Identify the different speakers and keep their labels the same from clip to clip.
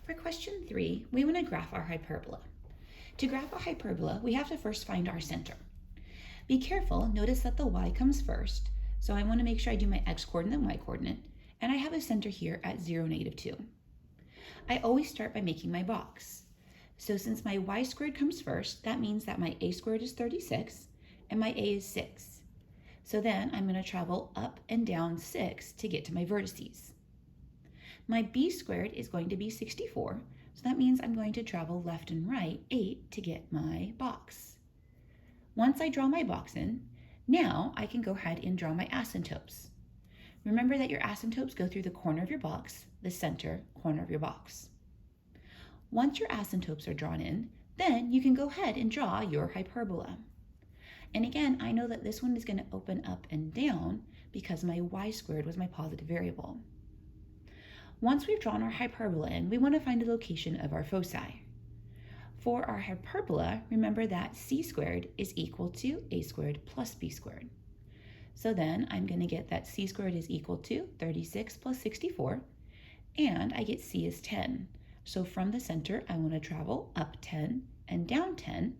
Speaker 1: For question 3, we want to graph our hyperbola. To graph a hyperbola, we have to first find our center. Be careful, notice that the y comes first, so I want to make sure I do my x-coordinate and y-coordinate, and I have a center here at 0, -2. I always start by making my box. So since my y squared comes first, that means that my a squared is 36, and my a is 6. So then I'm going to travel up and down 6 to get to my vertices. My b squared is going to be 64, so that means I'm going to travel left and right 8 to get my box. Once I draw my box in, now I can go ahead and draw my asymptotes. Remember that your asymptotes go through the corner of your box, the center corner of your box. Once your asymptotes are drawn in, then you can go ahead and draw your hyperbola. And again, I know that this one is going to open up and down because my y squared was my positive variable. Once we've drawn our hyperbola in, we want to find the location of our foci. For our hyperbola, remember that c squared is equal to a squared plus b squared. So then I'm going to get that c squared is equal to 36 plus 64, and I get c is 10. So from the center, I want to travel up 10 and down 10,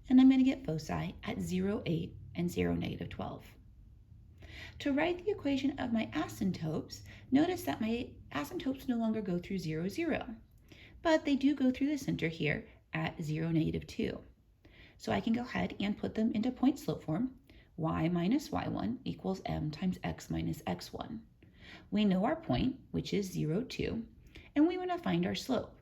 Speaker 1: and I'm going to get foci at 0, 8, and 0, -12. To write the equation of my asymptotes, notice that my asymptotes no longer go through 0, 0, but they do go through the center here at 0, -2. So I can go ahead and put them into point slope form. Y minus y1 equals m times x minus x1. We know our point, which is 0, 2, and we want to find our slope.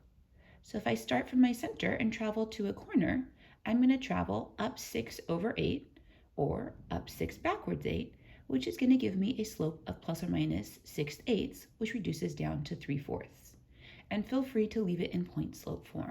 Speaker 1: So if I start from my center and travel to a corner, I'm going to travel up 6 over 8, or up 6 backwards 8, which is going to give me a slope of plus or minus 6/8, which reduces down to 3/4. And feel free to leave it in point slope form.